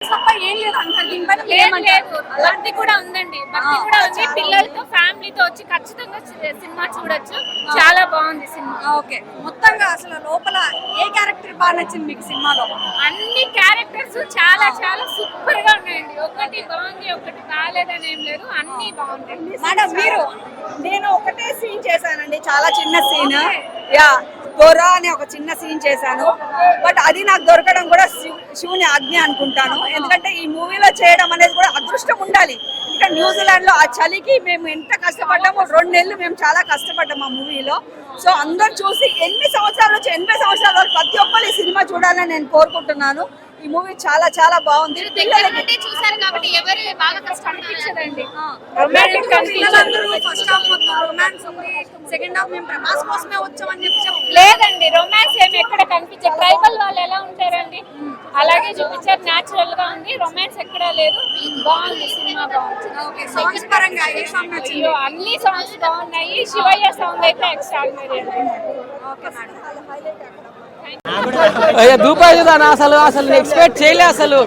ఏం లేదు అంటారు దీనిపైన లేదు. భక్తి కూడా ఉందండి, భక్తి కూడా వచ్చి పిల్లలతో ఫ్యామిలీతో వచ్చి ఖచ్చితంగా సినిమా చూడొచ్చు. చాలా బాగుంది సినిమా. ఓకే, మొత్తంగా అసలు లోపల ఏ క్యారెక్టర్ బాగా నచ్చింది మీకు సినిమాలో? అన్ని క్యారెక్టర్స్ చాలా చాలా సూపర్ గా ఉన్నాయండి. ఒకటి బాగుంది ఒకటి బాగాలేదని ఏం లేదు, అన్ని బాగుంటాయి. మేడం మీరు? నేను ఒకటే సీన్ చేశానండి, చాలా చిన్న సీన్. యా, గొర్ర అనే ఒక చిన్న సీన్ చేశాను. బట్ అది నాకు దొరకడం కూడా శివుని ఆజ్ఞ అనుకుంటాను. ఎందుకంటే ఈ మూవీలో చేయడం అనేది కూడా అదృష్టం ఉండాలి. ఇంకా న్యూజిలాండ్ లో ఆ చలికి మేము ఎంత కష్టపడ్డామో, 2 నెలలు మేము చాలా కష్టపడ్డాము ఆ మూవీలో. సో అందరు చూసి 8 సంవత్సరాల నుంచి 80 సంవత్సరాల వరకు ప్రతి ఒక్కరు ఈ సినిమా చూడాలని నేను కోరుకుంటున్నాను. ఈ మూవీ చాలా చాలా బాగుంది. చూసారు కాబట్టి ఎవరు బాగా కష్టం అనిపించదండి. ఫస్ట్ హాఫ్ మొత్తం రొమాన్స్ ఉంది, సెకండ్ హాఫ్ మేము ప్రభాస్ కోసమే వచ్చామని చెప్పి లేదండి. రొమాన్స్ ఏమి ఎక్కడ కనిపించదు. ట్రైబల్ వాళ్ళు ఎలా ఉంటారండి అలాగే చూపించారు. న్యాచురల్ గా ఉంది, రొమాన్స్ ఎక్కడా లేదు. బాగుంది సినిమా, బాగుంది. సాంగ్స్ పరంగా ఏ సాంగ్ నచ్చింది? అన్ని సాంగ్స్ బాగున్నాయి. శివయ్య సాంగ్ అయితే ఎక్స్ట్రాడినరీ. దూపాయి అసలు అసలు ఎక్స్పెక్ట్ చేయలే. అసలు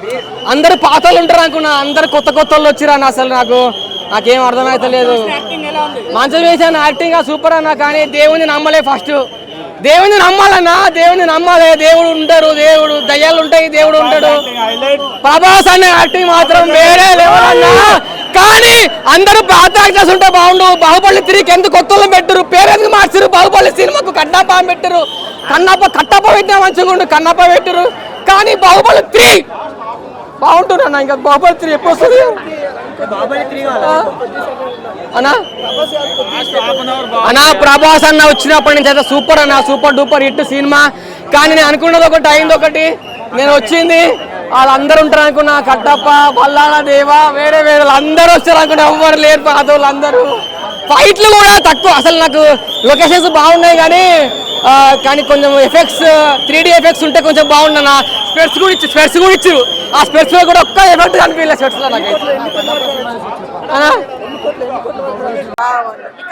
అందరు పాత వాళ్ళు ఉంటారు అనుకున్నా, అందరు కొత్త కొత్త వాళ్ళు వచ్చిరా. అసలు నాకేం అర్థమైతలేదు. మంచిగా వేసాను, యాక్టింగ్ సూపర్ అన్నా. కానీ దేవుని నమ్మలే. ఫస్ట్ దేవుని నమ్మాలన్నా, దేవుని నమ్మాలి. దేవుడు ఉంటారు, దేవుడు దయ్యాలు ఉంటాయి, దేవుడు ఉంటాడు. ప్రభాస్ అనే యాక్టింగ్ మాత్రం వేరే లెవెల్ అన్నా. కానీ అందరూ పాత యాక్టర్స్ ఉంటే బాగుండు. బాహుబలి 3కి ఎందుకు కొత్త పెట్టరు, పేరెందుకు మార్చారు? బాహుబలి సినిమాకు కన్నప్ప పెట్టరు, కట్టప్ప పెట్టినా మంచిగా ఉండు, కన్నప్ప పెట్టరు. కానీ బాహుబలి 3 బాగుంటున్నా. ఇంకా బాహుబలి 3 ఎప్పుడు వస్తుంది అన్నా? ప్రభాస్ అన్న వచ్చినప్పటి నుంచి అయితే సూపర్ అన్న, సూపర్ డూపర్ హిట్ సినిమా. కానీ నేను అనుకున్నది ఒకటి, అయింది ఒకటి. నేను వచ్చింది వాళ్ళందరూ ఉంటారు అనుకున్నా, కట్టప్ప, పల్లాల దేవ, వేరే వేరే అందరూ వచ్చారు అనుకున్నా. ఎవ్వరు లేరు పాత వాళ్ళందరూ. ఫైట్లు కూడా తక్కువ. అసలు నాకు లొకేషన్స్ బాగున్నాయి కానీ కొంచెం ఎఫెక్ట్స్ 3D ఎఫెక్ట్స్ ఉంటే కొంచెం బాగున్నా. స్పెట్స్ కూడా ఇచ్చు. ఆ స్పెట్స్ లో కూడా ఒక్క ఎఫెక్ట్ కనిపించలేదు స్పెట్స్ లో నాకు.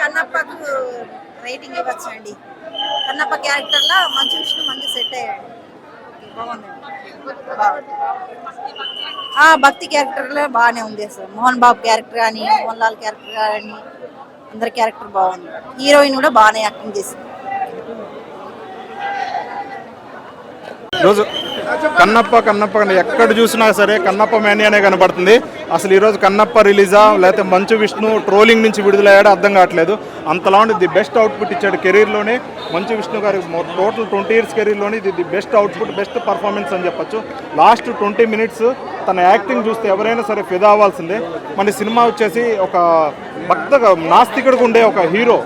కన్నప్పకు రేటింగ్ ఇవ్వచ్చండి. కన్నప్ప క్యారెక్టర్ లో మంచి విషయం, మంచి సెట్ అయ్యాడు. భక్తి క్యారెక్టర్ లో బాగానే ఉంది. అసలు మోహన్ బాబు క్యారెక్టర్ కానీ, మోహన్ లాల్ క్యారెక్టర్ కానీ, అందరి క్యారెక్టర్ బాగుంది. హీరోయిన్ కూడా బాగానే యాక్టింగ్ చేసింది. ఈరోజు కన్నప్ప ఎక్కడ చూసినా సరే కన్నప్ప మేనియానే కనబడుతుంది. అసలు ఈరోజు కన్నప్ప రిలీజా లేకపోతే మంచు విష్ణు ట్రోలింగ్ నుంచి విడుదలయ్యాడో అర్థం కావట్లేదు. అంతలా ది బెస్ట్ అవుట్పుట్ ఇచ్చాడు కెరీర్లోనే. మంచు విష్ణు గారి టోటల్ 20 years కెరీర్లోనే the best output, best performance అని చెప్పొచ్చు. లాస్ట్ 20 minutes తన యాక్టింగ్ చూస్తే ఎవరైనా సరే ఫిదా అవ్వాల్సిందే. మన సినిమా వచ్చేసి ఒక నాస్తికుడికి ఉండే ఒక హీరో,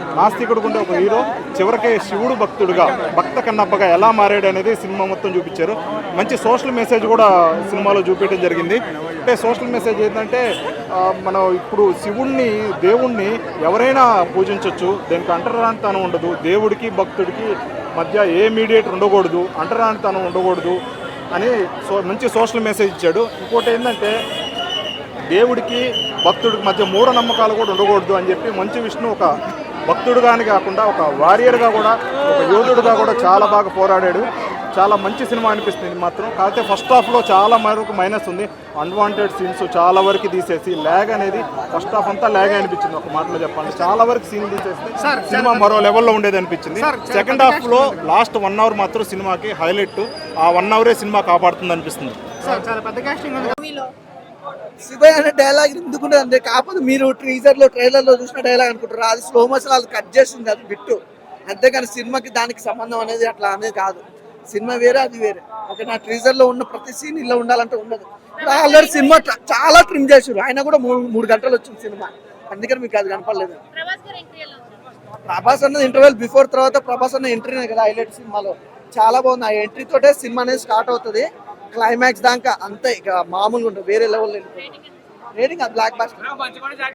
చివరికి శివుడు భక్త కన్నప్పగా ఎలా మారాడు అనేది సినిమా మొత్తం చూపించారు. మంచి సోషల్ మెసేజ్ కూడా సినిమాలో చూపించడం జరిగింది. అంటే సోషల్ మెసేజ్ ఏంటంటే మనం ఇప్పుడు శివుణ్ణి, దేవుణ్ణి ఎవరైనా పూజించవచ్చు, దీనికి అంటరానితనం ఉండదు. దేవుడికి భక్తుడికి మధ్య ఏ మీడియేటర్ ఉండకూడదు, అంటరానితనం ఉండకూడదు అని మంచి సోషల్ మెసేజ్ ఇచ్చాడు. ఇంకోటి ఏంటంటే దేవుడికి భక్తుడికి మధ్య మూఢనమ్మకాలు కూడా ఉండకూడదు అని చెప్పి మంచు విష్ణు ఒక భక్తుడుగాని కాకుండా ఒక వారియర్గా కూడా, ఒక యోధుడుగా కూడా చాలా బాగా పోరాడాడు. చాలా మంచి సినిమా అనిపిస్తుంది మాత్రం. కాకపోతే ఫస్ట్ హాఫ్లో చాలా వరకు మైనస్ ఉంది. అన్వాంటెడ్ సీన్స్ చాలా వరకు తీసేసి ల్యాగ్ అనేది ఫస్ట్ హాఫ్ అంతా ల్యాగ్ అనిపించింది. ఒక మాటలో చెప్పాలి, చాలా వరకు సీన్ తీసేస్తే సినిమా మరో లెవెల్లో ఉండేది అనిపించింది. సెకండ్ హాఫ్లో లాస్ట్ 1 hour మాత్రం సినిమాకి హైలైట్. ఆ 1 hour సినిమా కాపాడుతుంది అనిపిస్తుంది. శివయ్య అనే డైలాగ్ ఎందుకుంటుంది అంటే, కాకపోతే మీరు ట్రైలర్లో చూసిన డైలాగ్ అనుకుంటారు. అది స్లో మోషన్ వాళ్ళు కట్ చేస్తుంది, అది బిట్టు. అంతేగాని సినిమాకి దానికి సంబంధం అనేది అట్లా అనేది కాదు. సినిమా వేరే, అది వేరే. ఓకే, నా ట్రీజర్లో ఉన్న ప్రతి సీన్ ఇలా ఉండాలంటే ఉండదు. ఆల్రెడీ సినిమా చాలా ట్రిమ్ చేసారు. ఆయన కూడా 3 గంటలు వచ్చింది సినిమా, అందుకని మీకు అది కనపడలేదు. ప్రభాస్ అన్నది ఇంటర్వెల్ బిఫోర్, తర్వాత ప్రభాస్ అన్న ఎంట్రీనే కదా హైలైట్ సినిమాలో. చాలా బాగుంది. ఆ ఎంట్రీ తోటే సినిమా అనేది స్టార్ట్ అవుతుంది. క్లైమాక్స్ దాకా అంతే, ఇక మామూలుగా ఉంటుంది, వేరే లెవెల్లో రేటింగ్. అది బ్లాక్ బస్టర్.